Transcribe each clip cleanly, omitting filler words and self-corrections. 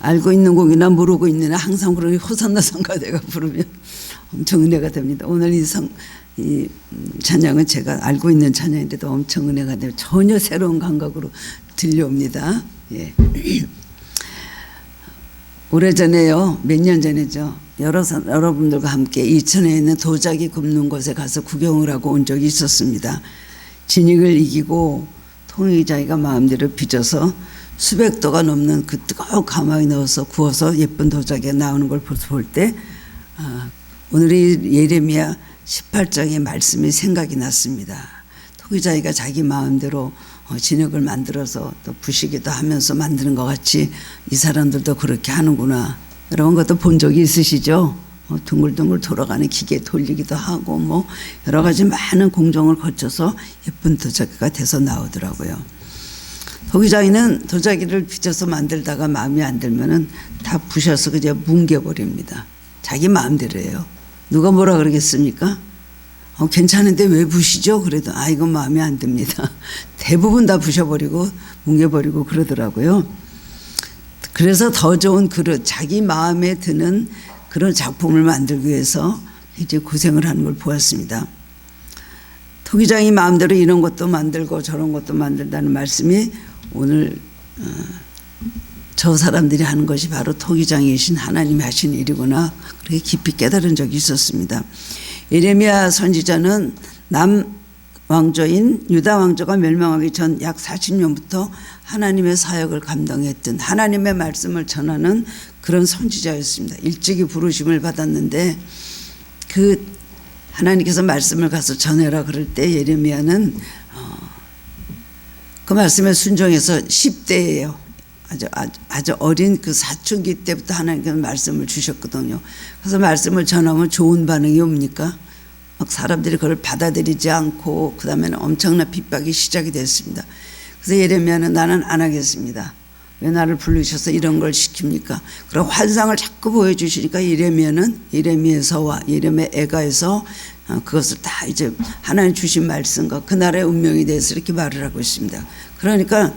알고 있는 곡이나 모르고 있는 애 항상 그러니 호산나 성가대가 부르면 엄청 은혜가 됩니다. 오늘 이 찬양은 제가 알고 있는 찬양인데도 엄청 은혜가 되고 전혀 새로운 감각으로 들려옵니다. 예. 오래전에요, 몇 년 전이죠, 여러분들과 함께 이천에 있는 도자기 굽는 곳에 가서 구경을 하고 온 적이 있었습니다. 진익을 이기고 통일자기가 마음대로 빚어서 수백 도가 넘는 그 뜨거운 가마에 넣어서 구워서 예쁜 도자기가 나오는 걸 볼 때 오늘이 예레미야 18장의 말씀이 생각이 났습니다. 토기자기가 자기 마음대로 진흙을 만들어서 또 부시기도 하면서 만드는 것 같이 이 사람들도 그렇게 하는구나. 여러분 것도 본 적이 있으시죠? 둥글둥글 돌아가는 기계 돌리기도 하고 뭐 여러 가지 많은 공정을 거쳐서 예쁜 도자기가 돼서 나오더라고요. 토기자기는 도자기를 빚어서 만들다가 마음에 안 들면은 다 부셔서 그냥 뭉개버립니다. 자기 마음대로예요. 누가 뭐라 그러겠습니까? 괜찮은데 왜 부시죠? 그래도 이건 마음에 안 듭니다. 대부분 다 부셔버리고 뭉개버리고 그러더라고요. 그래서 더 좋은 그릇, 자기 마음에 드는 그런 작품을 만들기 위해서 이제 고생을 하는 걸 보았습니다. 토기장이 마음대로 이런 것도 만들고 저런 것도 만든다는 말씀이 오늘 저 사람들이 하는 것이 바로 토기장이신 하나님이 하신 일이구나, 그렇게 깊이 깨달은 적이 있었습니다. 예레미야 선지자는 남왕조인 유다 왕조가 멸망하기 전 약 40년부터 하나님의 사역을 감당했던, 하나님의 말씀을 전하는 그런 선지자였습니다. 일찍이 부르심을 받았는데 그 하나님께서 말씀을 가서 전해라 그럴 때 예레미야는 그 말씀에 순종해서 10대예요. 아주 어린 그 사춘기 때부터 하나님께서 말씀을 주셨거든요. 그래서 말씀을 전하면 좋은 반응이 옵니까? 막 사람들이 그걸 받아들이지 않고 그 다음에는 엄청난 핍박이 시작이 됐습니다. 그래서 예레미야는 나는 안 하겠습니다. 왜 나를 부르셔서 이런 걸 시킵니까? 그런 환상을 자꾸 보여주시니까 예레미야는 예레미야서와 예레미야 애가에서 그것을 다 이제 하나님 주신 말씀과 그 나라의 운명에 대해서 이렇게 말을 하고 있습니다. 그러니까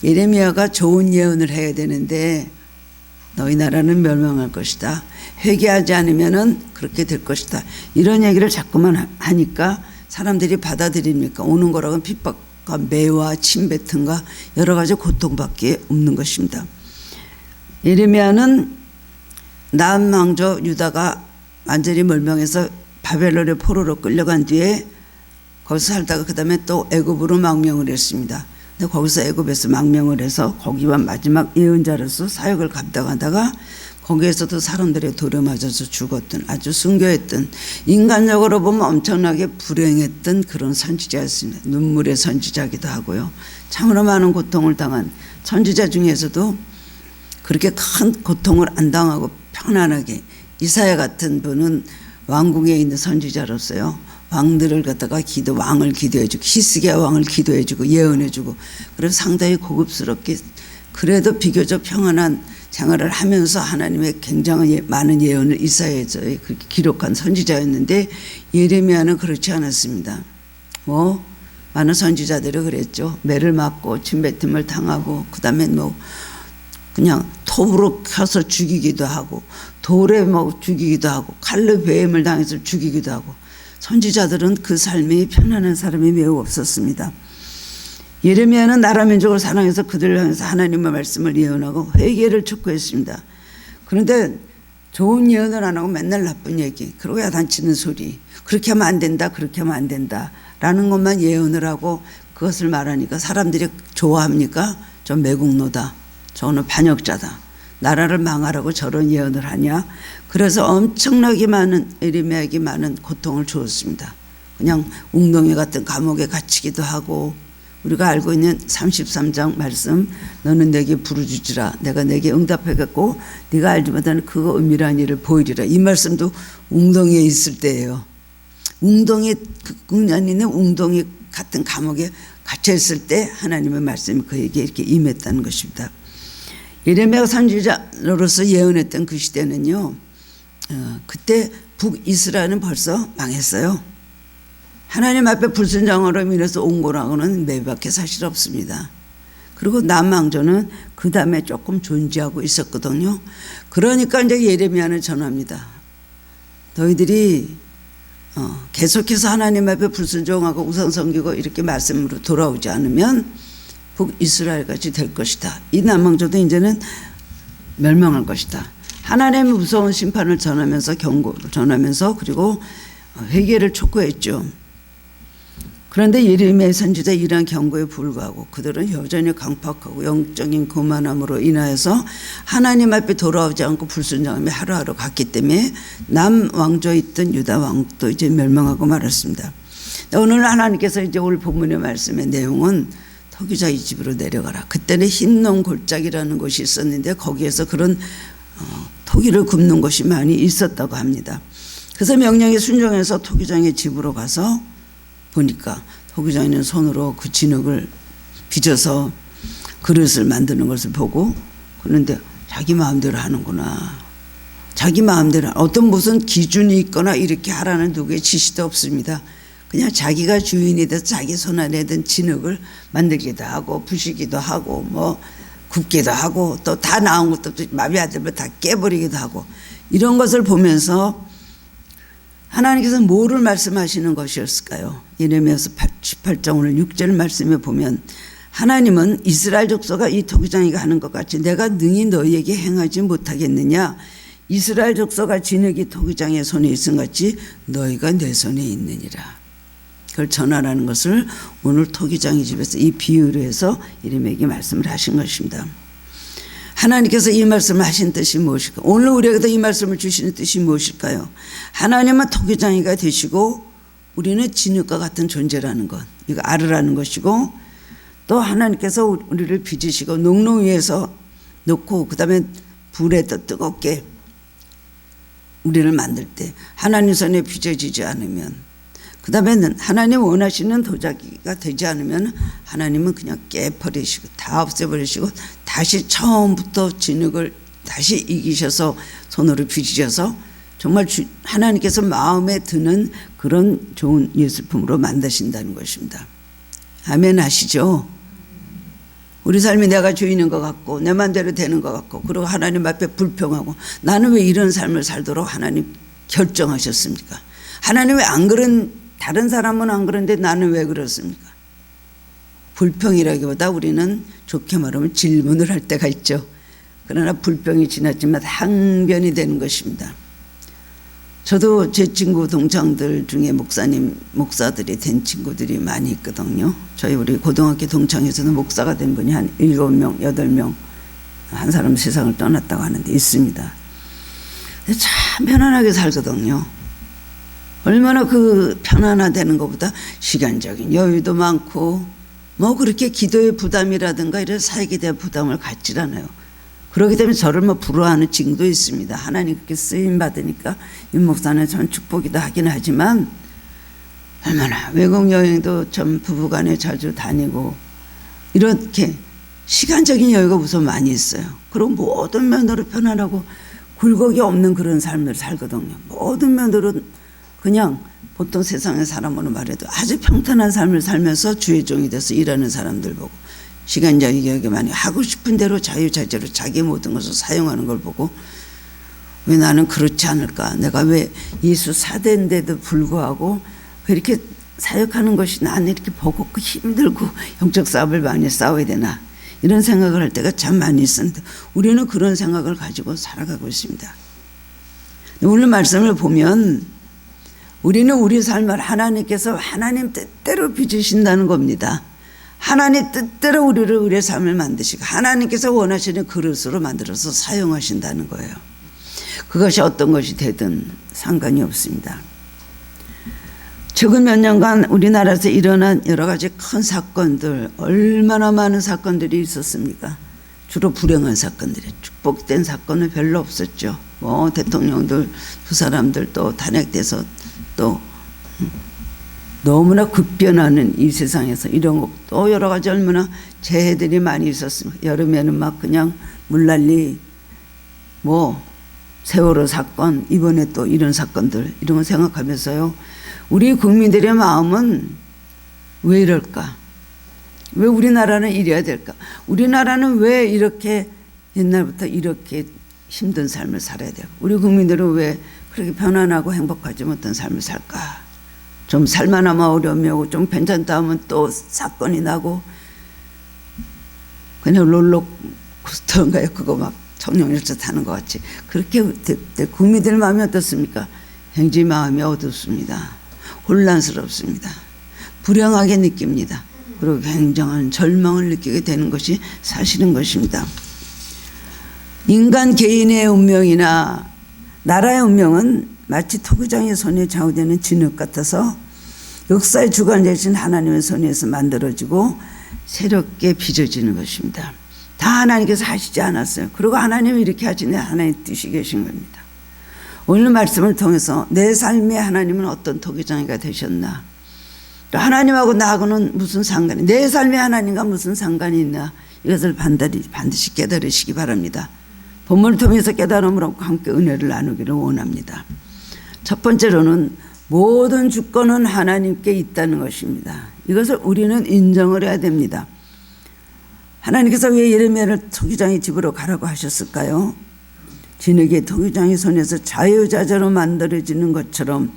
예레미야가 좋은 예언을 해야 되는데 너희 나라는 멸망할 것이다, 회개하지 않으면 그렇게 될 것이다, 이런 얘기를 자꾸만 하니까 사람들이 받아들입니까? 오는 거라고는 핍박과 매와 침뱉음과 여러 가지 고통밖에 없는 것입니다. 예레미야는 남왕조 유다가 완전히 멸망해서 바벨론의 포로로 끌려간 뒤에 거기서 살다가 그 다음에 또 애굽으로 망명을 했습니다. 근데 거기서 애굽에서 망명을 해서 거기와 마지막 예언자로서 사역을 감당하다가 거기에서도 사람들의 돌에 맞아서 죽었던, 아주 순교했던, 인간적으로 보면 엄청나게 불행했던 그런 선지자였습니다. 눈물의 선지자기도 하고요. 참으로 많은 고통을 당한 선지자 중에서도 그렇게 큰 고통을 안 당하고 편안하게, 이사야 같은 분은 왕궁에 있는 선지자로서요, 왕들을 갖다가 왕을 기도해주고 히스기야 왕을 기도해주고 예언해주고, 그래서 상당히 고급스럽게 그래도 비교적 평안한 생활을 하면서 하나님의 굉장히 많은 예언을 이사야서에 그렇게 기록한 선지자였는데 예레미야는 그렇지 않았습니다. 뭐 많은 선지자들이 그랬죠. 매를 맞고 침뱉음을 당하고 그 다음에 뭐 그냥 톱으로 켜서 죽이기도 하고 돌에 뭐 죽이기도 하고 칼로 배임을 당해서 죽이기도 하고, 선지자들은 그 삶이 편안한 사람이 매우 없었습니다. 예레미야는 나라 민족을 사랑해서 그들을 향해서 하나님의 말씀을 예언하고 회개를 촉구했습니다. 그런데 좋은 예언을 안 하고 맨날 나쁜 얘기, 그리고 야단치는 소리, 그렇게 하면 안 된다, 그렇게 하면 안 된다 라는 것만 예언을 하고 그것을 말하니까 사람들이 좋아합니까? 저 매국노다, 저는 반역자다, 나라를 망하라고 저런 예언을 하냐. 그래서 엄청나게 많은, 예레미야에게 많은 고통을 주었습니다. 그냥 웅덩이 같은 감옥에 갇히기도 하고, 우리가 알고 있는 33장 말씀, 너는 내게 부르짖으라 내가 내게 응답하겠고 네가 알지 못하는 그 은밀한 일을 보이리라, 이 말씀도 웅덩이에 있을 때예요. 웅덩이, 극년이는 웅덩이 같은 감옥에 갇혀 있을 때 하나님의 말씀이 그에게 이렇게 임했다는 것입니다. 예레미야가 선지자로서 예언했던 그 시대는요, 그때 북이스라엘은 벌써 망했어요. 하나님 앞에 불순종으로 인해서 온 거라고는 매밖에 사실 없습니다. 그리고 남왕조는 그 다음에 조금 존재하고 있었거든요. 그러니까 이제 예레미야는 전합니다. 너희들이 계속해서 하나님 앞에 불순종하고 우상 섬기고 이렇게 말씀으로 돌아오지 않으면 북이스라엘 같이 될 것이다. 이 남왕조도 이제는 멸망할 것이다. 하나님의 무서운 심판을 전하면서 경고를 전하면서 그리고 회개를 촉구했죠. 그런데 예레미야 선지자 이러한 경고에 불구하고 그들은 여전히 강팍하고 영적인 교만함으로 인하여서 하나님 앞에 돌아오지 않고 불순종하며 하루하루 갔기 때문에 남왕조에 있던 유다 왕도 이제 멸망하고 말았습니다. 오늘 하나님께서 이제 오늘 본문의 말씀의 내용은 토기자 이 집으로 내려가라. 그때는 흰농 골짜기라는 곳이 있었는데 거기에서 그런 토기를 굽는 곳이 많이 있었다고 합니다. 그래서 명령에 순종해서 토기장의 집으로 가서 보니까 토기장에는 손으로 그 진흙을 빚어서 그릇을 만드는 것을 보고 그런데 자기 마음대로 하는구나. 자기 마음대로 어떤 무슨 기준이 있거나 이렇게 하라는 누구의 지시도 없습니다. 그냥 자기가 주인이 돼서 자기 손 안에 든 진흙을 만들기도 하고 부시기도 하고 뭐 굽기도 하고 또 다 나온 것도 마비 안 들면 다 깨버리기도 하고 이런 것을 보면서 하나님께서 뭐를 말씀하시는 것이었을까요? 예레미야서 18장 오늘 6절 말씀에 보면 하나님은 이스라엘 족속가 이 토기장이가 하는 것 같이 내가 능히 너희에게 행하지 못하겠느냐. 이스라엘 족속가 진흙이 토기장의 손에 있은 같이 너희가 내 손에 있느니라. 그걸 전하라는 것을 오늘 토기장의 집에서 이 비유로 해서 예레미야에게 말씀을 하신 것입니다. 하나님께서 이 말씀을 하신 뜻이 무엇일까? 오늘 우리에게도 이 말씀을 주시는 뜻이 무엇일까요? 하나님은 토기장이가 되시고 우리는 진흙과 같은 존재라는 것, 이거 알으라는 것이고 또 하나님께서 우리를 빚으시고 농로 위에서 놓고 그 다음에 불에 더 뜨겁게 우리를 만들 때 하나님 손에 빚어지지 않으면 그 다음에는 하나님 원하시는 도자기가 되지 않으면 하나님은 그냥 깨버리시고 다 없애버리시고 다시 처음부터 진흙을 다시 이기셔서 손으로 빚으셔서 정말 하나님께서 마음에 드는 그런 좋은 예술품으로 만드신다는 것입니다. 아멘 하시죠? 우리 삶이 내가 주인인 것 같고 내 맘대로 되는 것 같고 그리고 하나님 앞에 불평하고 나는 왜 이런 삶을 살도록 하나님 결정하셨습니까? 하나님 왜 안 그런 다른 사람은 안 그런데 나는 왜 그렇습니까? 불평이라기보다 우리는 좋게 말하면 질문을 할 때가 있죠. 그러나 불평이 지났지만 항변이 되는 것입니다. 저도 제 친구 동창들 중에 목사들이 된 친구들이 많이 있거든요. 저희 우리 고등학교 동창에서는 목사가 된 분이 한 7명, 8명 한 사람 세상을 떠났다고 하는데 있습니다. 근데 참 편안하게 살거든요. 얼마나 그 편안하다는 것보다 시간적인 여유도 많고 뭐 그렇게 기도의 부담이라든가 이런 사역에 대한 부담을 갖질 않아요. 그렇기 때문에 저를 뭐 부러워하는 친구도 있습니다. 하나님 그렇게 쓰임 받으니까 윤 목사는 전 축복이다 하긴 하지만 얼마나 외국 여행도 전 부부간에 자주 다니고 이렇게 시간적인 여유가 우선 많이 있어요. 그리고 모든 면으로 편안하고 굴곡이 없는 그런 삶을 살거든요. 모든 면으로 그냥 보통 세상의 사람으로 말해도 아주 평탄한 삶을 살면서 주의 종이 돼서 일하는 사람들 보고 시간적인 여유가 많이 하고 싶은 대로 자유자재로 자기 모든 것을 사용하는 걸 보고 왜 나는 그렇지 않을까? 내가 왜 예수 사대인데도 불구하고 왜 이렇게 사역하는 것이 나는 이렇게 버겁고 힘들고 영적 싸움을 많이 싸워야 되나? 이런 생각을 할 때가 참 많이 있었는데 우리는 그런 생각을 가지고 살아가고 있습니다. 오늘 말씀을 보면 우리는 우리 삶을 하나님께서 하나님 뜻대로 빚으신다는 겁니다. 하나님 뜻대로 우리의 삶을 만드시고 하나님께서 원하시는 그릇으로 만들어서 사용하신다는 거예요. 그것이 어떤 것이 되든 상관이 없습니다. 최근 몇 년간 우리나라에서 일어난 여러 가지 큰 사건들, 얼마나 많은 사건들이 있었습니까? 주로 불행한 사건들이, 축복된 사건은 별로 없었죠. 뭐 대통령들 두 사람들 또 탄핵돼서 또 너무나 급변하는 이 세상에서 이런 거 또 여러 가지 얼마나 재해들이 많이 있었습니다. 여름에는 막 그냥 물난리 뭐 세월호 사건 이번에 또 이런 사건들 이런 거 생각하면서요. 우리 국민들의 마음은 왜 이럴까? 왜 우리나라는 이래야 될까? 우리나라는 왜 이렇게 옛날부터 이렇게 힘든 삶을 살아야 돼요? 우리 국민들은 왜 그렇게 편안하고 행복하지 못한 삶을 살까? 좀 살만하면 어려움이 오고 좀 괜찮다 하면 또 사건이 나고 그냥 롤러코스터인가요? 그거 막 청룡열차 타는 것 같이 그렇게 국민들 마음이 어떻습니까? 행지 마음이 어둡습니다. 혼란스럽습니다. 불행하게 느낍니다. 그리고 굉장한 절망을 느끼게 되는 것이 사실인 것입니다. 인간 개인의 운명이나 나라의 운명은 마치 토기장의 손에 좌우되는 진흙 같아서 역사의 주관 대신 하나님의 손에서 만들어지고 새롭게 빚어지는 것입니다. 다 하나님께서 하시지 않았어요. 그리고 하나님이 이렇게 하시네 하나님의 뜻이 계신 겁니다. 오늘 말씀을 통해서 내 삶에 하나님은 어떤 토기장이가 되셨나, 또 하나님하고 나하고는 무슨 상관이, 내 삶에 하나님과 무슨 상관이 있나, 이것을 반드시 깨달으시기 바랍니다. 본문을 통해서 깨달음으로 함께 은혜를 나누기를 원합니다. 첫 번째로는 모든 주권은 하나님께 있다는 것입니다. 이것을 우리는 인정을 해야 됩니다. 하나님께서 왜 예레미야를 토기장의 집으로 가라고 하셨을까요? 진흙의 토기장의 손에서 자유자재로 만들어지는 것처럼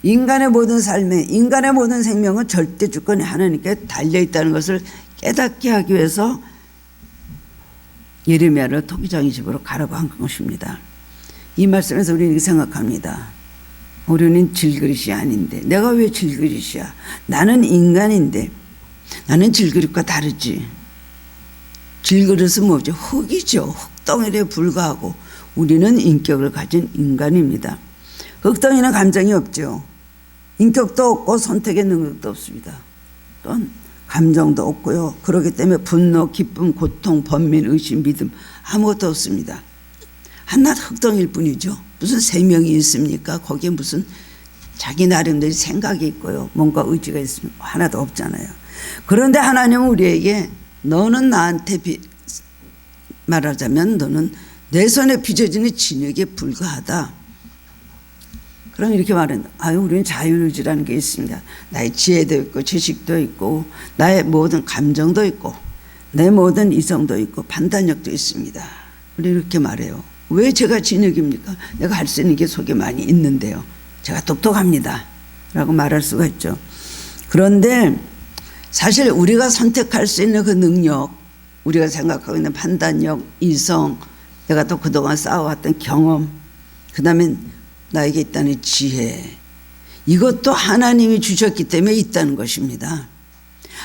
인간의 모든 삶에, 인간의 모든 생명은 절대 주권이 하나님께 달려있다는 것을 깨닫게 하기 위해서 예레미야를 토기장의 집으로 가라고 한 것입니다. 이 말씀에서 우리는 이렇게 생각합니다. 우리는 질그릇이 아닌데, 내가 왜 질그릇이야? 나는 인간인데, 나는 질그릇과 다르지. 질그릇은 뭐죠? 흙이죠. 흙덩이에 불과하고 우리는 인격을 가진 인간입니다. 흙덩이는 감정이 없죠. 인격도 없고 선택의 능력도 없습니다. 또한 감정도 없고요. 그렇기 때문에 분노, 기쁨, 고통, 번민, 의심, 믿음 아무것도 없습니다. 한낱 흙덩이일 뿐이죠. 무슨 생명이 있습니까? 거기에 무슨 자기 나름대로 생각이 있고요. 뭔가 의지가 있으면 하나도 없잖아요. 그런데 하나님은 우리에게 너는 나한테 말하자면 너는 내 손에 빚어지는 진흙에 불과하다. 그럼 이렇게 말한다. 우리는 자유의지라는 게 있습니다. 나의 지혜도 있고 지식도 있고 나의 모든 감정도 있고 내 모든 이성도 있고 판단력도 있습니다. 우리 이렇게 말해요. 왜 제가 진흙입니까? 내가 할 수 있는 게 속에 많이 있는데요. 제가 똑똑합니다. 라고 말할 수가 있죠. 그런데 사실 우리가 선택할 수 있는 그 능력, 우리가 생각하고 있는 판단력, 이성, 내가 또 그동안 쌓아왔던 경험, 그 다음에 나에게 있다는 지혜, 이것도 하나님이 주셨기 때문에 있다는 것입니다.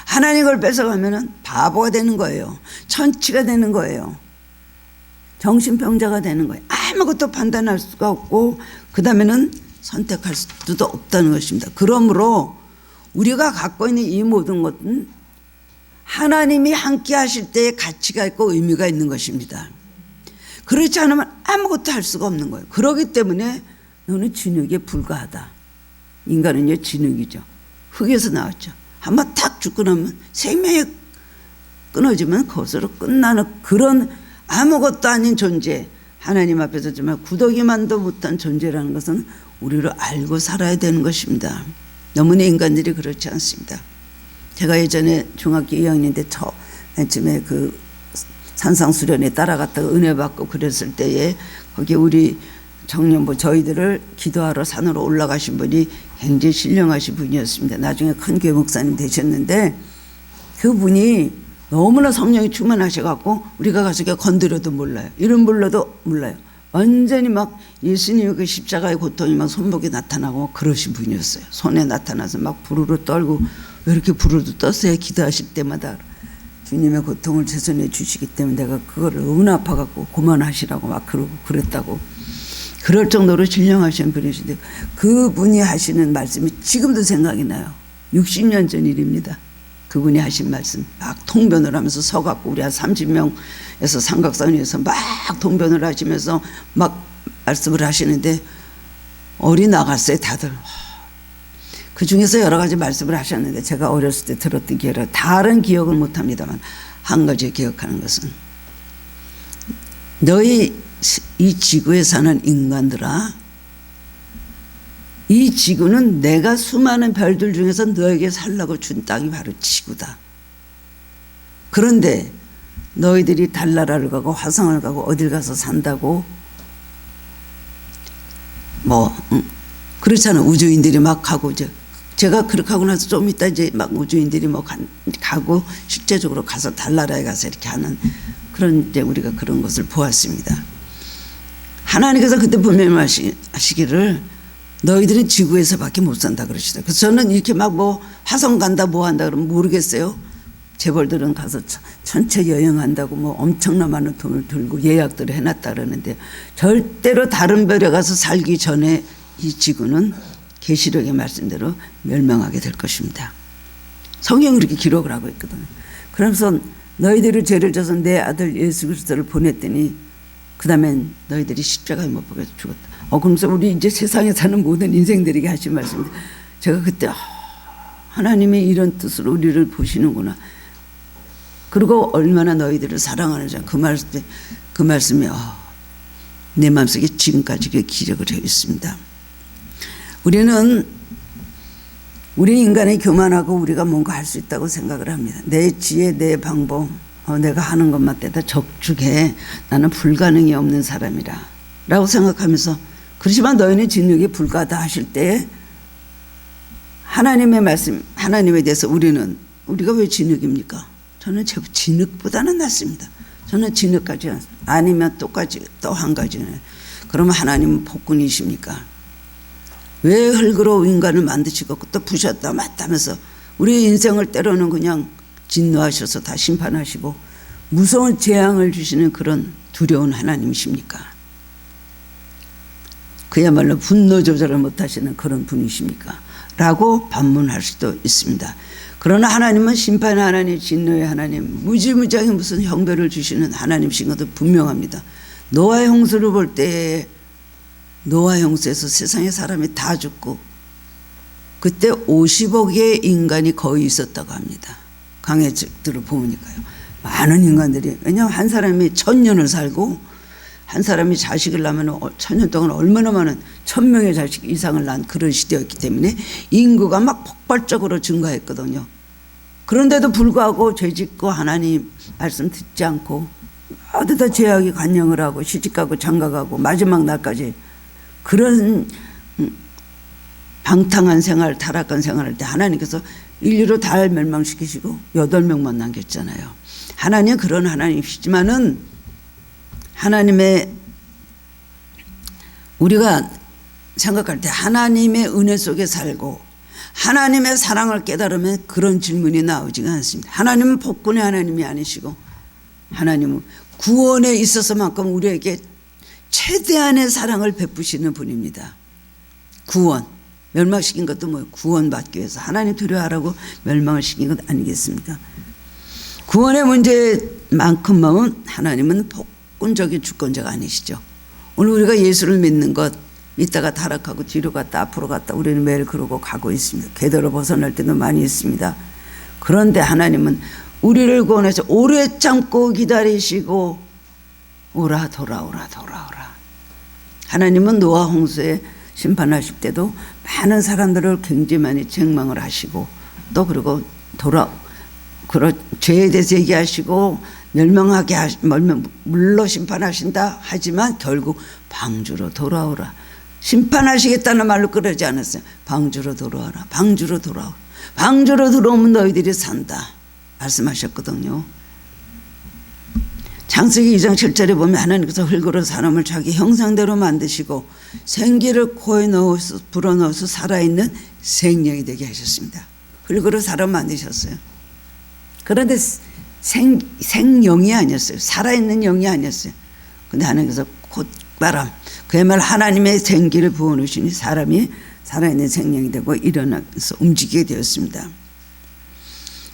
하나님 걸 뺏어가면 바보가 되는 거예요. 천치가 되는 거예요. 정신병자가 되는 거예요. 아무것도 판단할 수가 없고 그 다음에는 선택할 수도 없다는 것입니다. 그러므로 우리가 갖고 있는 이 모든 것은 하나님이 함께 하실 때의 가치가 있고 의미가 있는 것입니다. 그렇지 않으면 아무것도 할 수가 없는 거예요. 그렇기 때문에 너는 진흙에 불과하다. 인간은요 진흙이죠. 흙에서 나왔죠. 한번 탁 죽고 나면 생명이 끊어지면 그것으로 끝나는 그런 아무것도 아닌 존재, 하나님 앞에서 정말 구더기만도 못한 존재라는 것은 우리를 알고 살아야 되는 것입니다. 너무나 인간들이 그렇지 않습니다. 제가 예전에 중학교 2학년 때 맨 처음에 그 산상수련에 따라갔다가 은혜 받고 그랬을 때에 거기 우리 청년부 저희들을 기도하러 산으로 올라가신 분이 굉장히 신령하신 분이었습니다. 나중에 큰 교회 목사님 되셨는데 그분이 너무나 성령이 충만하셔갖고 우리가 가서 건드려도 몰라요. 이름 불러도 몰라요. 완전히 막 예수님의 그 십자가의 고통이 막 손목에 나타나고 그러신 분이었어요. 손에 나타나서 막 부르르 떨고 왜 이렇게 부르르 떴어요? 기도하실 때마다 주님의 고통을 제 손에 주시기 때문에 내가 그거를 너무나 아파갖고 그만하시라고 막 그러고 그랬다고. 그럴 정도로 신령하신 분이신데 그분이 하시는 말씀이 지금도 생각이 나요. 60년 전 일입니다. 그분이 하신 말씀 막 통변을 하면서 서갖고 우리 한 30명에서 삼각산에서 막 통변을 하시면서 막 말씀을 하시는데 얼이 나갔어요 다들. 그 중에서 여러 가지 말씀을 하셨는데 제가 어렸을 때 들었던 기억을 다른 기억은 못합니다만 한 가지 기억하는 것은 너희 이 지구에 사는 인간들아, 이 지구는 내가 수많은 별들 중에서 너에게 살라고 준 땅이 바로 지구다. 그런데 너희들이 달나라를 가고 화성을 가고 어딜 가서 산다고 그렇잖아. 우주인들이 막 가고 제가 그렇게 하고 나서 좀 이따 이제 막 우주인들이 가고 실제적으로 가서 달나라에 가서 이렇게 하는 그런 이제 우리가 그런 것을 보았습니다. 하나님께서 그때 분명히 말씀하시기를 너희들은 지구에서밖에 못 산다 그러시다. 그래서 저는 이렇게 막 화성 간다 뭐 한다 그러면 모르겠어요. 재벌들은 가서 전체 여행한다고 엄청난 많은 돈을 들고 예약들을 해놨다 그러는데 절대로 다른 별에 가서 살기 전에 이 지구는 계시록의 말씀대로 멸망하게 될 것입니다. 성경이 그렇게 기록을 하고 있거든요. 그러면서 너희들이 죄를 져서 내 아들 예수 그리스도를 보냈더니 그 다음엔 너희들이 십자가에 못 박혀 죽었다. 그러면서 우리 이제 세상에 사는 모든 인생들에게 하신 말씀인데 제가 그때 하나님이 이런 뜻으로 우리를 보시는구나. 그리고 얼마나 너희들을 사랑하는지 그 말씀이 내 마음속에 지금까지 기록을 해 있습니다. 우리 인간이 교만하고 우리가 뭔가 할 수 있다고 생각을 합니다. 내 지혜, 내 방법, 내가 하는 것만 때다 적중해. 나는 불가능이 없는 사람이라 라고 생각하면서 그렇지만 너희는 진흙이 불가하다 하실 때 하나님의 말씀, 하나님에 대해서 우리가 왜 진흙입니까? 저는 진흙보다는 낫습니다. 저는 진흙까지 아니면 또 한 가지는 그러면 하나님은 폭군이십니까? 왜 흙으로 인간을 만드시고 또 부셨다 맞다면서 우리 인생을 때로는 그냥 진노하셔서 다 심판하시고 무서운 재앙을 주시는 그런 두려운 하나님이십니까? 그야말로 분노 조절을 못하시는 그런 분이십니까? 라고 반문할 수도 있습니다. 그러나 하나님은 심판의 하나님, 진노의 하나님, 무지무지하게 무슨 형벌을 주시는 하나님이신 것도 분명합니다. 노아의 홍수를 볼 때 노아 홍수에서 세상의 사람이 다 죽고 그때 50억의 인간이 거의 있었다고 합니다. 강해들을 보니까요. 많은 인간들이, 왜냐하면 한 사람이 1000년을 살고 한 사람이 자식을 낳으면 1000년 동안 얼마나 많은 1000명의 자식 이상을 낳은 그런 시대였기 때문에 인구가 막 폭발적으로 증가했거든요. 그런데도 불구하고 죄짓고 하나님 말씀 듣지 않고 어디다 죄악이 관영을 하고 시집가고 장가가고 마지막 날까지 그런 방탕한 생활, 타락한 생활할 때 하나님께서 인류를 다 멸망시키시고 8명만 남겼잖아요. 하나님은 그런 하나님이시지만은 하나님의 우리가 생각할 때 하나님의 은혜 속에 살고 하나님의 사랑을 깨달으면 그런 질문이 나오지가 않습니다. 하나님은 폭군의 하나님이 아니시고 하나님은 구원에 있어서만큼 우리에게 최대한의 사랑을 베푸시는 분입니다. 구원, 멸망시킨 것도 구원받기 위해서 하나님 두려워하라고 멸망을 시킨 것 아니겠습니까? 구원의 문제만큼은 하나님은 폭군적인 주권자가 아니시죠. 오늘 우리가 예수를 믿는 것 이따가 타락하고 뒤로 갔다 앞으로 갔다 우리는 매일 그러고 가고 있습니다. 궤도로 벗어날 때도 많이 있습니다. 그런데 하나님은 우리를 구원해서 오래 참고 기다리시고 오라 돌아오라. 하나님은 노아 홍수에 심판하실 때도 많은 사람들을 굉장히 많이 책망을 하시고 또 그리고 죄에 대해서 얘기하시고 멸망하게 물로 심판하신다 하지만 결국 방주로 돌아오라. 심판하시겠다는 말로 그러지 않았어요. 방주로 돌아와라. 방주로 돌아오라. 방주로 들어오면 너희들이 산다 말씀하셨거든요. 창세기 2장 7절에 보면 하나님께서 흙으로 사람을 자기 형상대로 만드시고 생기를 코에 넣어서 불어넣어서 살아있는 생명이 되게 하셨습니다. 흙으로 사람 만드셨어요. 그런데 생명이 아니었어요. 살아있는 영이 아니었어요. 근데 하나님께서 콧바람 그야말로 하나님의 생기를 부어놓으시니 사람이 살아있는 생명이 되고 일어나서 움직이게 되었습니다.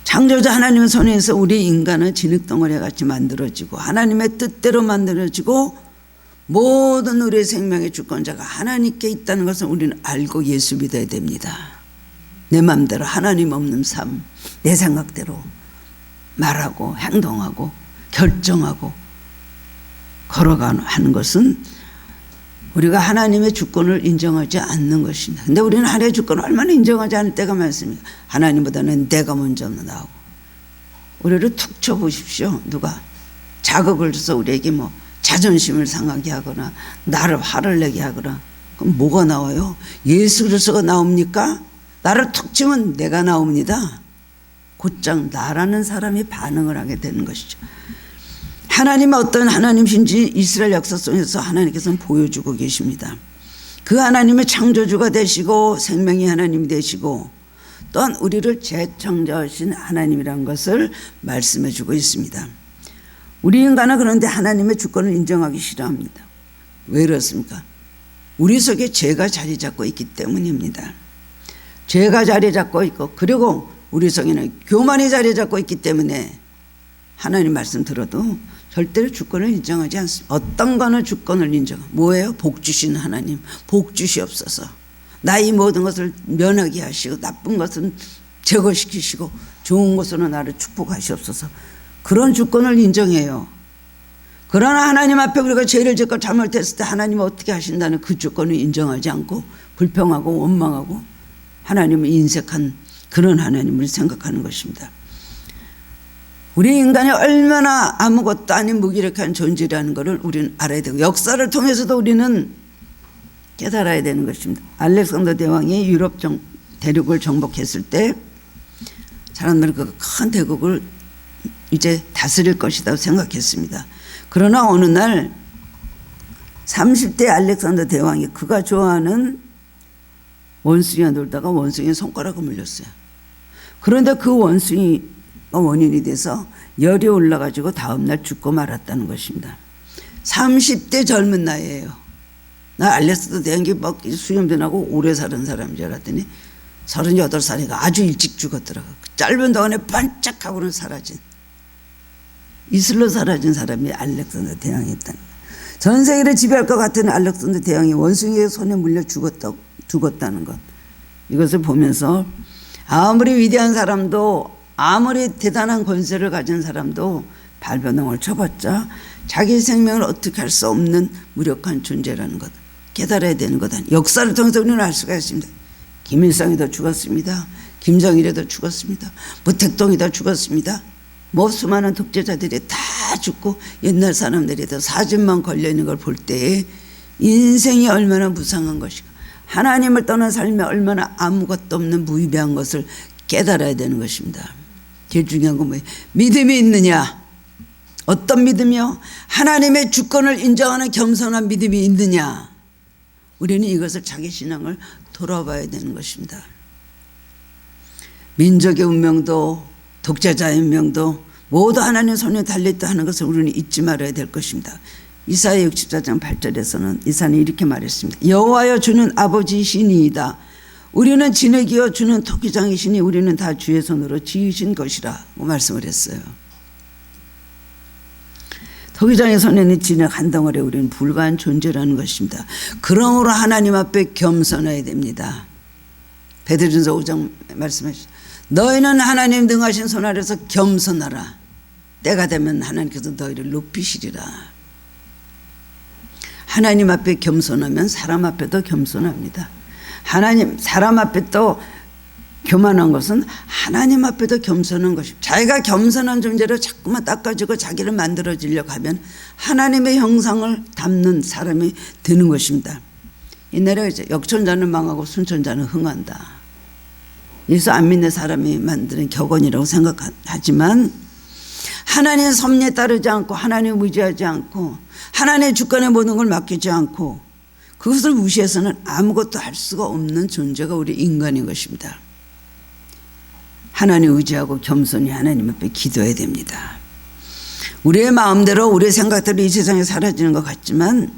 창조자 하나님의 손에서 우리 인간은 진흙덩어리 같이 만들어지고 하나님의 뜻대로 만들어지고 모든 우리의 생명의 주권자가 하나님께 있다는 것을 우리는 알고 예수 믿어야 됩니다. 내 마음대로 하나님 없는 삶, 내 생각대로 말하고 행동하고 결정하고 걸어가는 하는 것은 우리가 하나님의 주권을 인정하지 않는 것입니다. 근데 우리는 하나님의 주권을 얼마나 인정하지 않을 때가 많습니다. 하나님보다는 내가 먼저 나오고 우리를 툭 쳐보십시오. 누가 자극을 줘서 우리에게 뭐 자존심을 상하게 하거나 나를 화를 내게 하거나, 그럼 뭐가 나와요? 예수 그리스도가 나옵니까? 나를 툭 치면 내가 나옵니다. 곧장 나라는 사람이 반응을 하게 되는 것이죠. 하나님은 어떤 하나님이신지 이스라엘 역사 속에서 하나님께서는 보여주고 계십니다. 그 하나님의 창조주가 되시고 생명의 하나님이 되시고 또한 우리를 재창조하신 하나님이라는 것을 말씀해 주고 있습니다. 우리 인간은 그런데 하나님의 주권을 인정하기 싫어합니다. 왜 그렇습니까? 우리 속에 죄가 자리 잡고 있기 때문입니다. 죄가 자리 잡고 있고, 그리고 우리 속에는 교만이 자리 잡고 있기 때문에 하나님 말씀 들어도 절대로 주권을 인정하지 않습니다. 어떤 거는 주권을 인정. 뭐예요? 복 주신 하나님, 복 주시옵소서. 나의 모든 것을 면하게 하시고 나쁜 것은 제거시키시고 좋은 것으로 나를 축복하시옵소서. 그런 주권을 인정해요. 그러나 하나님 앞에 우리가 죄를 짓고 잘못했을 때 하나님은 어떻게 하신다는 그 주권을 인정하지 않고 불평하고 원망하고 하나님을 인색한 그런 하나님을 생각하는 것입니다. 우리 인간이 얼마나 아무것도 아닌 무기력한 존재라는 것을 우리는 알아야 되고, 역사를 통해서도 우리는 깨달아야 되는 것입니다. 알렉산더 대왕이 유럽 대륙을 정복했을 때 사람들은 그 큰 대국을 이제 다스릴 것이다 생각했습니다. 그러나 어느 날 30대 알렉산더 대왕이 그가 좋아하는 원숭이와 놀다가 원숭이의 손가락을 물렸어요. 그런데 그 원숭이가 원인이 돼서 열이 올라가지고 다음날 죽고 말았다는 것입니다. 30대 젊은 나이에요. 나 알렉산더 대왕이 막 수염도 나고 오래 사는 사람인 줄 알았더니 38살이가 아주 일찍 죽었더라고요. 짧은 동안에 반짝하고는 사라진, 이슬로 사라진 사람이 알렉산더 대왕이었다는 거예요. 전 세계를 지배할 것 같은 알렉산더 대왕이 원숭이의 손에 물려 죽었다는 것, 이것을 보면서 아무리 위대한 사람도, 아무리 대단한 권세를 가진 사람도 발버둥을 쳐봤자 자기 생명을 어떻게 할 수 없는 무력한 존재라는 것 깨달아야 되는 것 아니에요. 역사를 통해서 우리는 알 수가 있습니다. 김일성이도 죽었습니다. 김정일이도 죽었습니다. 무택동이도 죽었습니다. 뭐 수많은 독재자들이 다 죽고 옛날 사람들이 더 사진만 걸려있는 걸 볼 때에 인생이 얼마나 무상한 것이고 하나님을 떠난 삶에 얼마나 아무것도 없는 무의미한 것을 깨달아야 되는 것입니다. 제일 중요한 건 뭐예요? 믿음이 있느냐? 어떤 믿음이요? 하나님의 주권을 인정하는 겸손한 믿음이 있느냐? 우리는 이것을 자기 신앙을 돌아봐야 되는 것입니다. 민족의 운명도 독재자의 운명도 모두 하나님 손에 달려있다 하는 것을 우리는 잊지 말아야 될 것입니다. 이사야 64장 8절에서는 이사는 이렇게 말했습니다. 여호와여 주는 아버지시니이다. 우리는 진흙이여 주는 토기장이시니 우리는 다 주의 손으로 지으신 것이라 말씀을 했어요. 토기장의 손에는 진흙 한 덩어리에 우리는 불과한 존재라는 것입니다. 그러므로 하나님 앞에 겸손해야 됩니다. 베드로전서 5장 말씀하시죠. 너희는 하나님 능하신 손 아래서 겸손하라. 때가 되면 하나님께서 너희를 높이시리라. 하나님 앞에 겸손하면 사람 앞에도 겸손합니다. 사람 앞에 또 교만한 것은 하나님 앞에도 겸손한 것입니다. 자기가 겸손한 존재로 자꾸만 닦아주고 자기를 만들어지려고 하면 하나님의 형상을 담는 사람이 되는 것입니다. 옛날에 역천자는 망하고 순천자는 흥한다. 예수 안 믿는 사람이 만드는 격언이라고 생각하지만 하나님의 섭리에 따르지 않고 하나님을 의지하지 않고 하나님의 주권에 모든 걸 맡기지 않고 그것을 무시해서는 아무것도 할 수가 없는 존재가 우리 인간인 것입니다. 하나님 의지하고 겸손히 하나님 앞에 기도해야 됩니다. 우리의 마음대로 우리의 생각대로 이 세상에 사라지는 것 같지만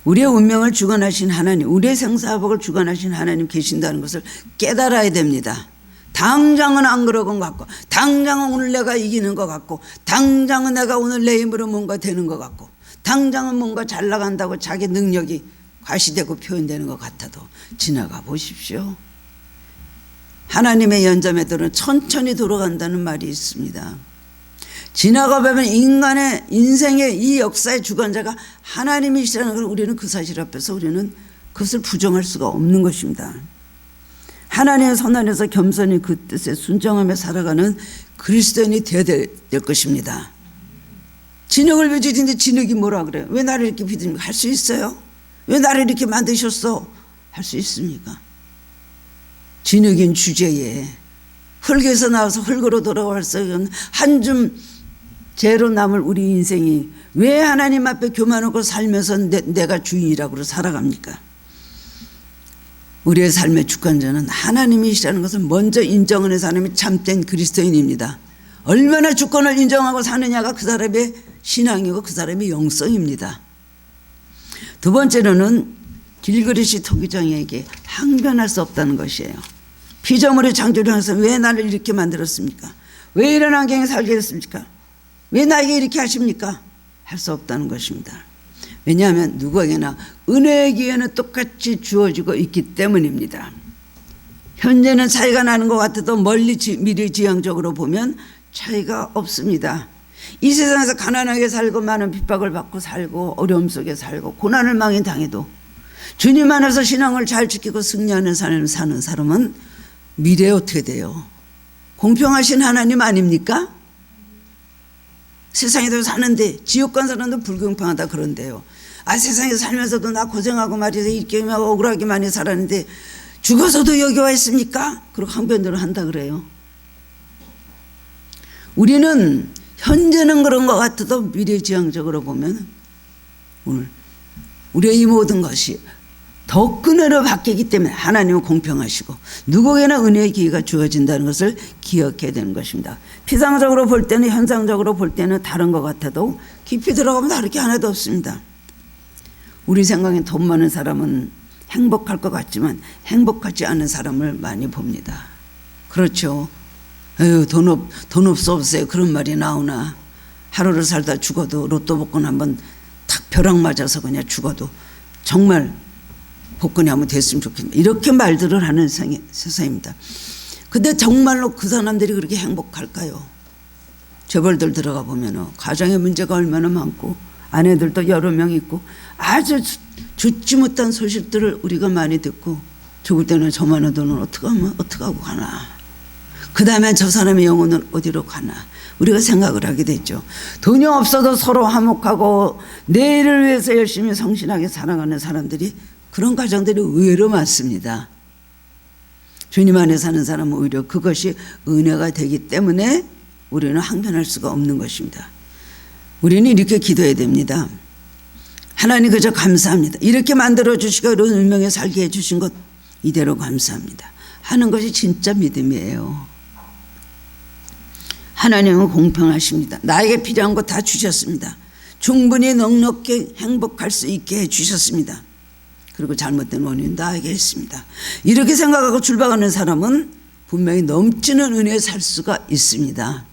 우리의 운명을 주관하신 하나님, 우리의 생사복을 주관하신 하나님 계신다는 것을 깨달아야 됩니다. 당장은 안 그러건 것 같고 당장은 오늘 내가 이기는 것 같고 당장은 내가 오늘 내 힘으로 뭔가 되는 것 같고 당장은 뭔가 잘 나간다고 자기 능력이 과시되고 표현되는 것 같아도 지나가 보십시오. 하나님의 연자매들은 천천히 돌아간다는 말이 있습니다. 지나가 보면 인간의 인생의 이 역사의 주관자가 하나님이시라는 걸 우리는 그 사실 앞에서 우리는 그것을 부정할 수가 없는 것입니다. 하나님의 손 안에서 겸손히 그 뜻에 순종하며 살아가는 그리스도인이 되어야 될 것입니다. 진흙을 빚으신데 진흙이 뭐라 그래요? 왜 나를 이렇게 빚습니까? 할 수 있어요? 왜 나를 이렇게 만드셨어? 할 수 있습니까? 진흙인 주제에 흙에서 나와서 흙으로 돌아갈 수 있는 한 줌 죄로 남을 우리 인생이 왜 하나님 앞에 교만하고 살면서 내가 주인이라고 살아갑니까? 우리의 삶의 주권자는 하나님이시라는 것을 먼저 인정하는 사람이 참된 그리스도인입니다. 얼마나 주권을 인정하고 사느냐가 그 사람의 신앙이고 그 사람의 영성입니다. 두 번째로는 길그릇이 토기장에게 항변할 수 없다는 것이에요. 피조물의 창조를 하면서 왜 나를 이렇게 만들었습니까? 왜 이런 환경에 살게 했습니까? 왜 나에게 이렇게 하십니까? 할 수 없다는 것입니다. 왜냐하면 누구에게나 은혜의 기회는 똑같이 주어지고 있기 때문입니다. 현재는 차이가 나는 것 같아도 미래 지향적으로 보면 차이가 없습니다. 이 세상에서 가난하게 살고 많은 핍박을 받고 살고 어려움 속에 살고 고난을 많이 당해도 주님 안에서 신앙을 잘 지키고 승리하는 삶을 사는 사람은 미래에 어떻게 돼요? 공평하신 하나님 아닙니까? 세상에도 사는데 지옥 간 사람도 불공평하다 그런데요. 세상에서 살면서도 나 고생하고 말이야 이렇게 억울하게 많이 살았는데 죽어서도 여기 와 있습니까? 그리고 항변들을 한다 그래요. 우리는 현재는 그런 것 같아도 미래지향적으로 보면 오늘 우리의 이 모든 것이 더 큰 은혜로 바뀌기 때문에 하나님은 공평하시고 누구에게나 은혜의 기회가 주어진다는 것을 기억해야 되는 것입니다. 피상적으로 볼 때는 현상적으로 볼 때는 다른 것 같아도 깊이 들어가면 다를 게 하나도 없습니다. 우리 생각엔 돈 많은 사람은 행복할 것 같지만 행복하지 않은 사람을 많이 봅니다. 그렇죠. 에휴, 돈 없어요. 그런 말이 나오나. 하루를 살다 죽어도 로또 복권 한번 탁 벼락 맞아서 그냥 죽어도 정말 복권이 한번 됐으면 좋겠네. 이렇게 말들을 하는 세상입니다. 근데 정말로 그 사람들이 그렇게 행복할까요? 재벌들 들어가 보면 가정의 문제가 얼마나 많고 아내들도 여러 명 있고 아주 좋지 못한 소식들을 우리가 많이 듣고 죽을 때는 저만한 돈은 어떻게 하고 가나. 그 다음에 저 사람의 영혼은 어디로 가나. 우리가 생각을 하게 되죠. 돈이 없어도 서로 화목하고 내일을 위해서 열심히 성실하게 살아가는 사람들이 그런 가정들이 의외로 많습니다. 주님 안에 사는 사람은 오히려 그것이 은혜가 되기 때문에 우리는 항변할 수가 없는 것입니다. 우리는 이렇게 기도해야 됩니다. 하나님 그저 감사합니다. 이렇게 만들어주시고 이런 운명에 살게 해주신 것 이대로 감사합니다 하는 것이 진짜 믿음이에요. 하나님은 공평하십니다. 나에게 필요한 거 다 주셨습니다. 충분히 넉넉히 행복할 수 있게 해주셨습니다. 그리고 잘못된 원인 나에게 했습니다. 이렇게 생각하고 출발하는 사람은 분명히 넘치는 은혜에 살 수가 있습니다.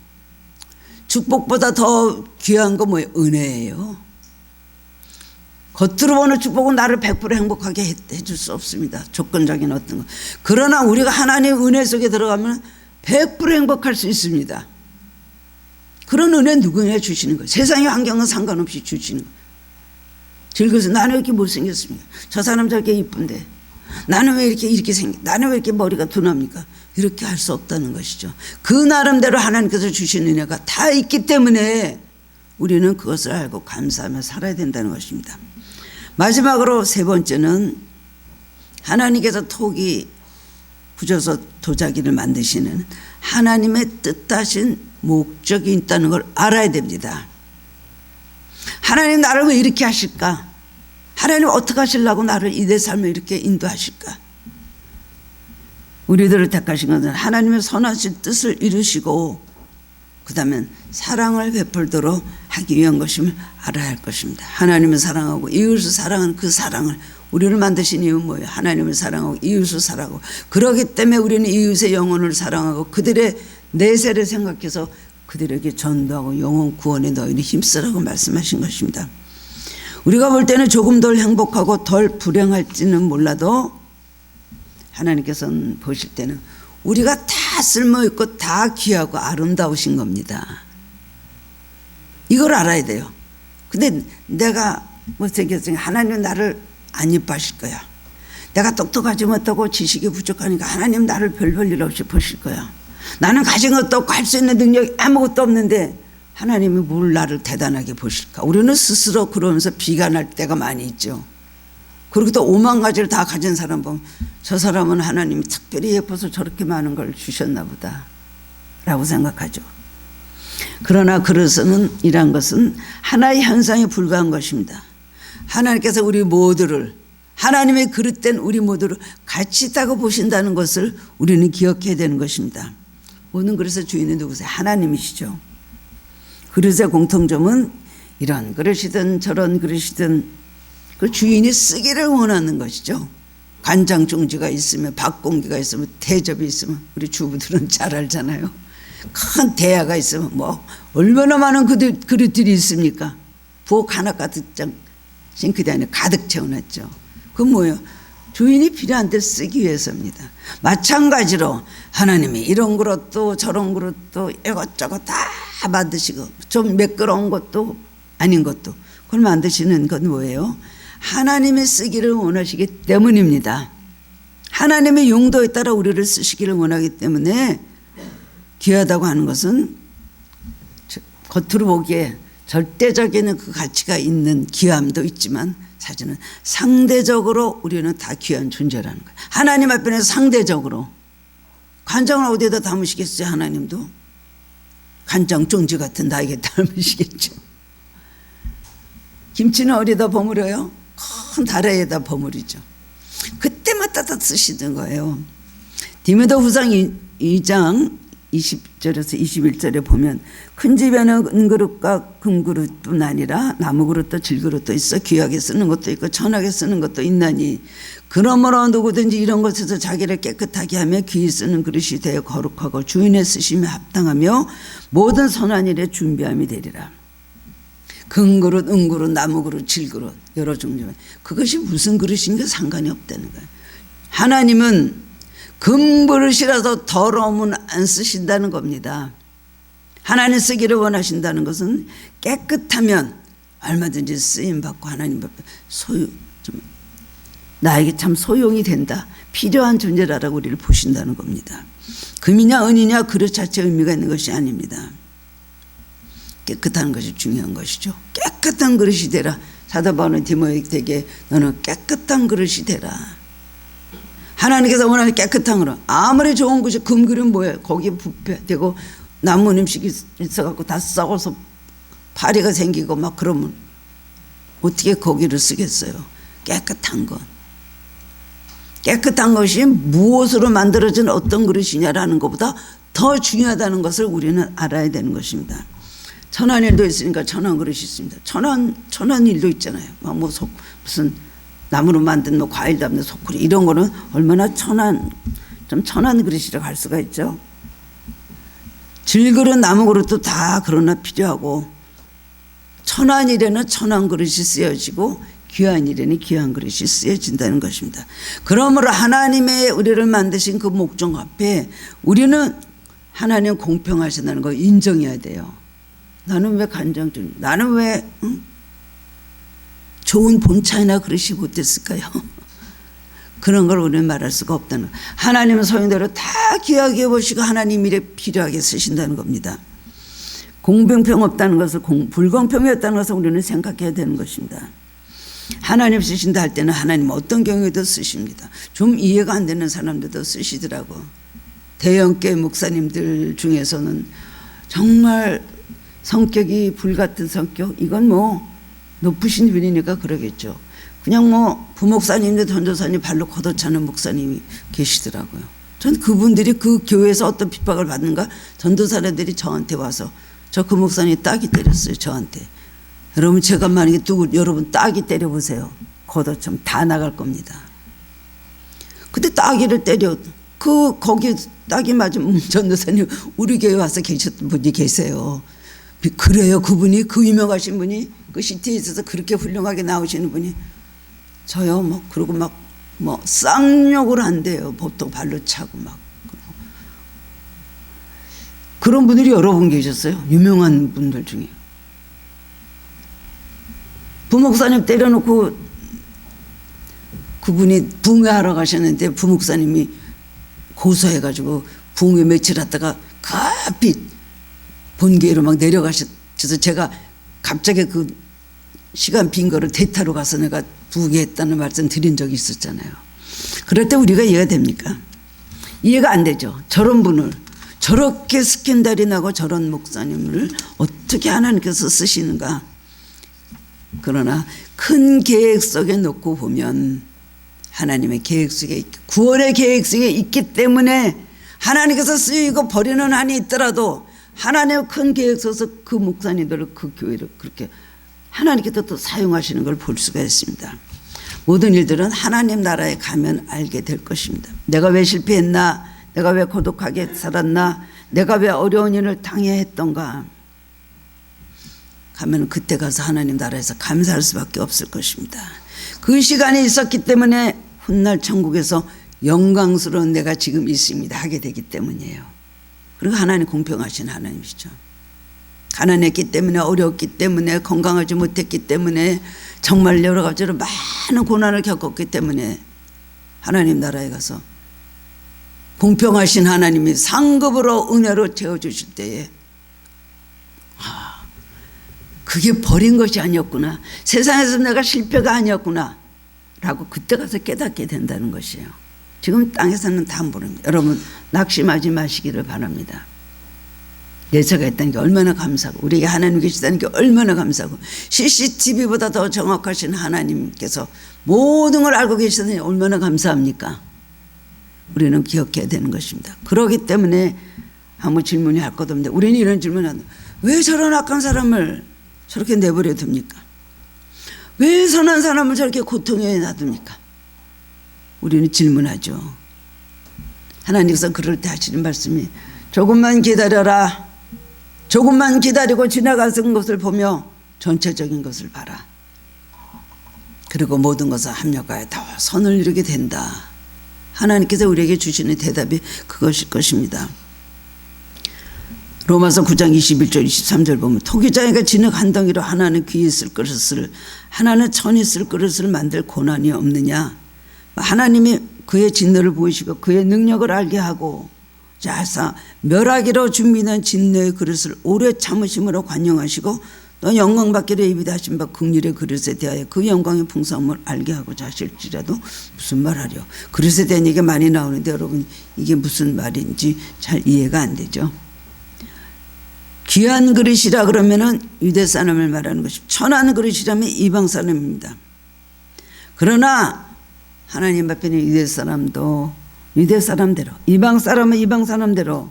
축복보다 더 귀한 거 뭐예요? 은혜예요. 겉으로 보는 축복은 나를 100% 행복하게 해줄 수 없습니다. 조건적인 어떤 거. 그러나 우리가 하나님의 은혜 속에 들어가면 100% 행복할 수 있습니다. 그런 은혜 누구나 주시는 거예요. 세상의 환경은 상관없이 주시는 거예요. 즐거워서 나는 왜 이렇게 못생겼습니까? 저 사람 저렇게 이쁜데 나는 왜 이렇게 생겨? 나는 왜 이렇게 머리가 둔합니까? 이렇게 할 수 없다는 것이죠. 그 나름대로 하나님께서 주신 은혜가 다 있기 때문에 우리는 그것을 알고 감사하며 살아야 된다는 것입니다. 마지막으로 세 번째는 하나님께서 토기 부져서 도자기를 만드시는 하나님의 뜻하신 목적이 있다는 걸 알아야 됩니다. 하나님 나를 왜 이렇게 하실까? 하나님 어떻게 하시려고 나를 내 삶을 이렇게 인도하실까? 우리들을 택하신 것은 하나님의 선하신 뜻을 이루시고 그 다음에 사랑을 베풀도록 하기 위한 것임을 알아야 할 것입니다. 하나님을 사랑하고 이웃을 사랑하는 그 사랑을 우리를 만드신 이유는 뭐예요? 하나님을 사랑하고 이웃을 사랑하고 그렇기 때문에 우리는 이웃의 영혼을 사랑하고 그들의 내세를 생각해서 그들에게 전도하고 영혼 구원에 너희는 힘쓰라고 말씀하신 것입니다. 우리가 볼 때는 조금 덜 행복하고 덜 불행할지는 몰라도 하나님께서는 보실 때는 우리가 다 쓸모있고 다 귀하고 아름다우신 겁니다. 이걸 알아야 돼요. 근데 내가 못생겼으니 하나님은 나를 안 이뻐하실 거야. 내가 똑똑하지 못하고 지식이 부족하니까 하나님 나를 별 볼 일 없이 보실 거야. 나는 가진 것도 없고 할 수 있는 능력이 아무것도 없는데 하나님이 뭘 나를 대단하게 보실까. 우리는 스스로 그러면서 비관할 때가 많이 있죠. 그리고 또 5만 가지를 다 가진 사람 보면 저 사람은 하나님이 특별히 예뻐서 저렇게 많은 걸 주셨나 보다 라고 생각하죠. 그러나 그릇은 이란 것은 하나의 현상에 불과한 것입니다. 하나님께서 우리 모두를, 하나님의 그릇된 우리 모두를 가치 있다고 보신다는 것을 우리는 기억해야 되는 것입니다. 모든 그릇의 주인은 누구세요? 하나님이시죠. 그릇의 공통점은 이런 그릇이든 저런 그릇이든 그 주인이 쓰기를 원하는 것이죠. 간장 종지가 있으면, 밥공기가 있으면, 대접이 있으면, 우리 주부들은 잘 알잖아요. 큰 대야가 있으면 뭐 얼마나 많은 그릇들이 있습니까? 부엌 하나 가득 싱크대 안에 가득 채워놨죠. 그건 뭐예요? 주인이 필요한 데 쓰기 위해서입니다. 마찬가지로 하나님이 이런 그릇도 저런 그릇도 이것저것 다 만드시고 좀 매끄러운 것도 아닌 것도 그걸 만드시는 건 뭐예요? 하나님이 쓰기를 원하시기 때문입니다. 하나님의 용도에 따라 우리를 쓰시기를 원하기 때문에 귀하다고 하는 것은 겉으로 보기에 절대적인 그 가치가 있는 귀함도 있지만 사실은 상대적으로 우리는 다 귀한 존재라는 거예요. 하나님 앞에는 상대적으로. 간장을 어디에다 담으시겠어요? 하나님도 간장 종지 같은 나에게 담으시겠죠. 김치는 어디다 버무려요? 큰 다라에다 버무리죠. 그때마다 다 쓰시는 거예요. 디모데 후상 2장 20절에서 21절에 보면 큰 집에는 은그릇과 금그릇뿐 아니라 나무그릇도 질그릇도 있어 귀하게 쓰는 것도 있고 천하게 쓰는 것도 있나니 그러므로 누구든지 이런 것에서 자기를 깨끗하게 하며 귀히 쓰는 그릇이 되어 거룩하고 주인의 쓰심에 합당하며 모든 선한 일에 준비함이 되리라. 금그릇, 은그릇, 나무그릇, 질그릇 여러 종류. 그것이 무슨 그릇인가 상관이 없다는 거예요. 하나님은 금그릇이라도 더러우면 안 쓰신다는 겁니다. 하나님 쓰기를 원하신다는 것은 깨끗하면 얼마든지 쓰임받고 하나님 앞에 나에게 참 소용이 된다. 필요한 존재라고 우리를 보신다는 겁니다. 금이냐 은이냐 그릇 자체에 의미가 있는 것이 아닙니다. 깨끗한 것이 중요한 것이죠. 깨끗한 그릇이 되라. 사도 바울은 디모데에게 너는 깨끗한 그릇이 되라. 하나님께서 원하는 깨끗한 그릇. 아무리 좋은 것이 금그릇은 뭐예요? 거기에 부패되고 남은 음식이 있어갖고 다 썩어서 파리가 생기고 막 그러면 어떻게 거기를 쓰겠어요? 깨끗한 것. 깨끗한 것이 무엇으로 만들어진 어떤 그릇이냐라는 것보다 더 중요하다는 것을 우리는 알아야 되는 것입니다. 천한 일도 있으니까 천한 그릇이 있습니다. 천한 일도 있잖아요. 무슨 나무로 만든 뭐 과일 담는 소쿠리 이런 거는 얼마나 천한 그릇이라고 할 수가 있죠. 질그릇 나무 그릇도 다 그러나 필요하고 천한 일에는 천한 그릇이 쓰여지고 귀한 일에는 귀한 그릇이 쓰여진다는 것입니다. 그러므로 하나님의 우리를 만드신 그 목적 앞에 우리는 하나님 공평하신다는 걸 인정해야 돼요. 나는 왜 간장좀 나는 왜 좋은 본차이나 그릇이 못됐을까요? 그런 걸 우리는 말할 수가 없다는 거예요. 하나님은 소용대로 다 귀하게 보시고 하나님 일에 필요하게 쓰신다는 겁니다. 공평 없다는 것을 불공평이었다는 것을 우리는 생각해야 되는 것입니다. 하나님 쓰신다 할 때는 하나님 어떤 경우에도 쓰십니다. 좀 이해가 안 되는 사람들도 쓰시더라고. 대형교회 목사님들 중에서는 정말 성격이 불같은 성격, 이건 뭐 높으신 분이니까 그러겠죠. 그냥 뭐 부목사님들 전도사님 발로 걷어차는 목사님이 계시더라고요. 전 그분들이 그 교회에서 어떤 핍박을 받는가 전도사님들이 저한테 와서 그 목사님이 따기 때렸어요. 저한테. 여러분 제가 만약에 여러분 따기 때려보세요. 걷어차면 다 나갈 겁니다. 근데 따기를 때려 거기 따기 맞은 전도사님 우리 교회 와서 계셨던 분이 계세요. 그래요. 그분이 그 유명하신 분이 그 시티에 있어서 그렇게 훌륭하게 나오시는 분이 저요 뭐 그러고 막 뭐 쌍욕을 한대요. 보통 발로 차고 막 그런 분들이 여러 분 계셨어요. 유명한 분들 중에 부목사님 때려놓고 그분이 붕괴하러 가셨는데 부목사님이 고소해가지고 붕괴 며칠 하다가 급히 본교회로 막 내려가셔서 제가 갑자기 그 시간 빈 거를 대타로 가서 내가 부귀했다는 말씀 드린 적이 있었잖아요. 그럴 때 우리가 이해가 됩니까? 이해가 안 되죠. 저런 분을 저렇게 스캔들이 나고 저런 목사님을 어떻게 하나님께서 쓰시는가. 그러나 큰 계획 속에 놓고 보면 하나님의 계획 속에 구원의 계획 속에 있기 때문에 하나님께서 쓰이고 버리는 한이 있더라도 하나님의 큰 계획 속에서 그 목사님들을 그 교회를 그렇게 하나님께서 또 사용하시는 걸 볼 수가 있습니다. 모든 일들은 하나님 나라에 가면 알게 될 것입니다. 내가 왜 실패했나? 내가 왜 고독하게 살았나? 내가 왜 어려운 일을 당해야 했던가? 가면 그때 가서 하나님 나라에서 감사할 수밖에 없을 것입니다. 그 시간이 있었기 때문에 훗날 천국에서 영광스러운 내가 지금 있습니다 하게 되기 때문이에요. 그리고 하나님 공평하신 하나님이시죠. 가난했기 때문에 어려웠기 때문에 건강하지 못했기 때문에 정말 여러 가지로 많은 고난을 겪었기 때문에 하나님 나라에 가서 공평하신 하나님이 상급으로 은혜로 채워주실 때에 그게 버린 것이 아니었구나. 세상에서 내가 실패가 아니었구나 라고 그때 가서 깨닫게 된다는 것이에요. 지금 땅에서는 다 모릅니다. 여러분 낙심하지 마시기를 바랍니다. 예서가 있다는 게 얼마나 감사하고 우리에게 하나님 계시다는 게 얼마나 감사하고 CCTV보다 더 정확하신 하나님께서 모든 걸 알고 계시다니 얼마나 감사합니까? 우리는 기억해야 되는 것입니다. 그렇기 때문에 아무 질문이 할 것 없는데 우리는 이런 질문을 한다. 왜 저런 악한 사람을 저렇게 내버려 둡니까? 왜 선한 사람을 저렇게 고통에 놔둡니까? 우리는 질문하죠. 하나님께서 그럴 때 하시는 말씀이 조금만 기다려라. 조금만 기다리고 지나가는 것을 보며 전체적인 것을 봐라. 그리고 모든 것을 합력하여 다 선을 이루게 된다. 하나님께서 우리에게 주시는 대답이 그것일 것입니다. 로마서 9장 21절 23절 보면 토기장이가 진흙 한 덩이로 하나는 귀에 쓸 그릇을 하나는 천이 쓸 그릇을 만들 고난이 없느냐. 하나님이 그의 진노를 보이시고 그의 능력을 알게 하고 자사 멸하기로 준비된 진노의 그릇을 오래 참으심으로 관용하시고 또 영광받기로 예비하신 바 긍휼의 그릇에 대하여 그 영광의 풍성함을 알게 하고자 하실지라도 무슨 말하려. 그릇에 대한 얘기가 많이 나오는데 여러분 이게 무슨 말인지 잘 이해가 안 되죠. 귀한 그릇이라 그러면은 유대 사람을 말하는 것이고 천한 그릇이라면 이방 사람입니다. 그러나 하나님 앞에는 유대 사람도 유대 사람대로 이방 사람은 이방 사람대로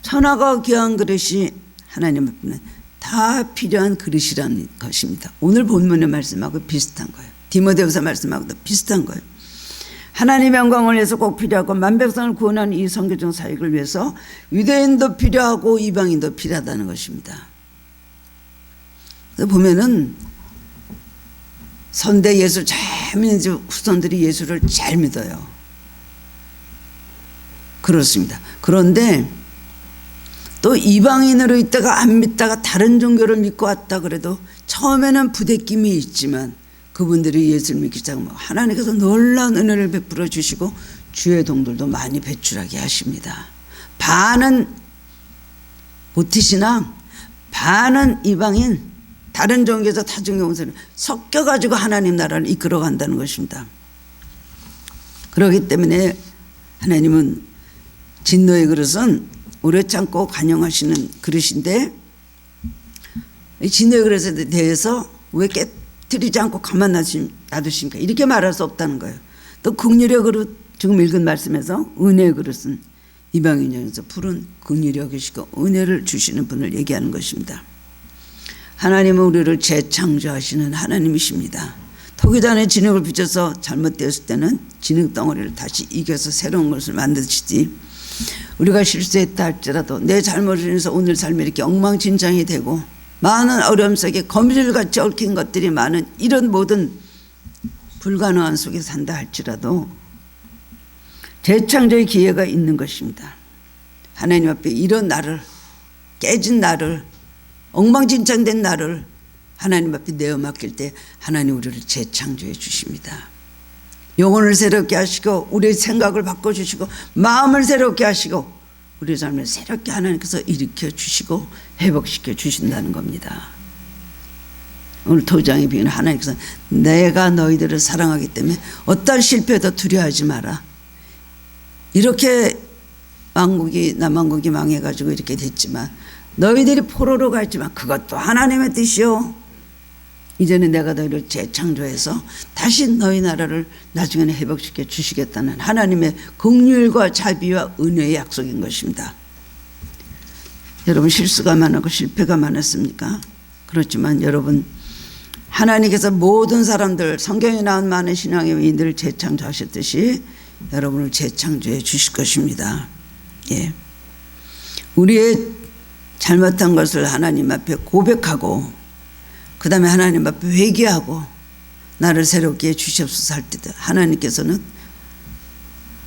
천하가 귀한 그릇이 하나님 앞에는 다 필요한 그릇이라는 것입니다. 오늘 본문의 말씀하고 비슷한 거예요. 디모데후서 말씀하고도 비슷한 거예요. 하나님의 영광을 위해서 꼭 필요하고 만백성을 구원하는 이 선교적 사역을 위해서 유대인도 필요하고 이방인도 필요하다는 것입니다. 그래서 보면은 선대 예수 잘 믿는 후손들이 예수를 잘 믿어요. 그렇습니다. 그런데 또 이방인으로 있다가 안 믿다가 다른 종교를 믿고 왔다 그래도 처음에는 부대낌이 있지만 그분들이 예수를 믿기 시작하면 하나님께서 놀라운 은혜를 베풀어 주시고 주의 동들도 많이 배출하게 하십니다. 반은 모태신앙, 반은 이방인, 다른 종교에서 타종교 온 사람 섞여가지고 하나님 나라를 이끌어 간다는 것입니다. 그렇기 때문에 하나님은 진노의 그릇은 오래 참고 관용하시는 그릇인데 이 진노의 그릇에 대해서 왜 깨뜨리지 않고 가만 놔두십니까? 이렇게 말할 수 없다는 거예요. 또 긍휼의 그릇 지금 읽은 말씀에서 은혜의 그릇은 이방인에서 푸른 긍휼히 여기시고 은혜를 주시는 분을 얘기하는 것입니다. 하나님은 우리를 재창조하시는 하나님이십니다. 토기단에 진흙을 비춰서 잘못되었을 때는 진흙 덩어리를 다시 이겨서 새로운 것을 만드시지 우리가 실수했다 할지라도 내 잘못을 인해서 오늘 삶이 이렇게 엉망진창이 되고 많은 어려움 속에 거미줄같이 얽힌 것들이 많은 이런 모든 불가능한 속에 산다 할지라도 재창조의 기회가 있는 것입니다. 하나님 앞에 이런 나를 깨진 나를 엉망진창된 나를 하나님 앞에 내어 맡길 때 하나님 우리를 재창조해 주십니다. 영혼을 새롭게 하시고 우리의 생각을 바꿔주시고 마음을 새롭게 하시고 우리의 삶을 새롭게 하나님께서 일으켜 주시고 회복시켜 주신다는 겁니다. 오늘 도장의 비유는 하나님께서 내가 너희들을 사랑하기 때문에 어떤 실패도 두려워하지 마라. 이렇게 왕국이 남왕국이 망해가지고 이렇게 됐지만 너희들이 포로로 갔지만 그것도 하나님의 뜻이요. 이제는 내가 너희를 재창조해서 다시 너희 나라를 나중에는 회복시켜 주시겠다는 하나님의 긍휼과 자비와 은혜의 약속인 것입니다. 여러분 실수가 많았고 실패가 많았습니까? 그렇지만 여러분 하나님께서 모든 사람들 성경에 나온 많은 신앙의 위인들을 재창조하셨듯이 여러분을 재창조해 주실 것입니다. 예. 우리의 잘못한 것을 하나님 앞에 고백하고 그 다음에 하나님 앞에 회개하고 나를 새롭게 해 주시옵소서 할 때 하나님께서는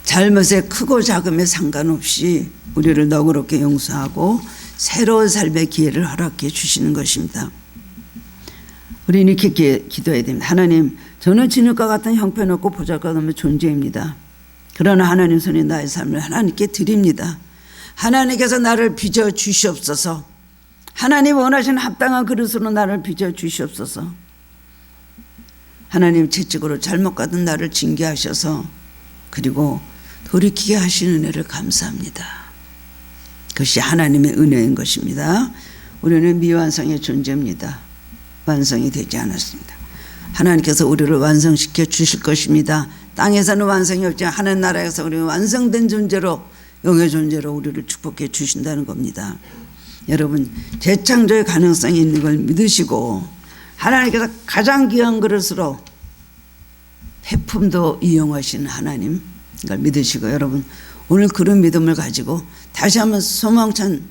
잘못에 크고 작음에 상관없이 우리를 너그럽게 용서하고 새로운 삶의 기회를 허락해 주시는 것입니다. 우리는 이렇게 기도해야 됩니다. 하나님, 저는 진흙과 같은 형편없고 보잘것없는 존재입니다. 그러나 하나님 손에 나의 삶을 하나님께 드립니다. 하나님께서 나를 빚어 주시옵소서. 하나님 원하시는 합당한 그릇으로 나를 빚어 주시옵소서. 하나님 채찍으로 잘못 가던 나를 징계하셔서 그리고 돌이키게 하시는 은혜를 감사합니다. 그것이 하나님의 은혜인 것입니다. 우리는 미완성의 존재입니다. 완성이 되지 않았습니다. 하나님께서 우리를 완성시켜 주실 것입니다. 땅에서는 완성이 없지만 하나님 나라에서 우리는 완성된 존재로 영의 존재로 우리를 축복해 주신다는 겁니다. 여러분 재창조의 가능성이 있는 걸 믿으시고 하나님께서 가장 귀한 그릇으로 폐품도 이용하시는 하나님 걸 믿으시고 여러분 오늘 그런 믿음을 가지고 다시 한번 소망찬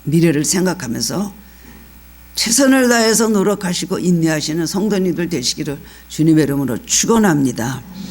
미래를 생각하면서 최선을 다해서 노력하시고 인내하시는 성도님들 되시기를 주님의 이름으로 축원합니다.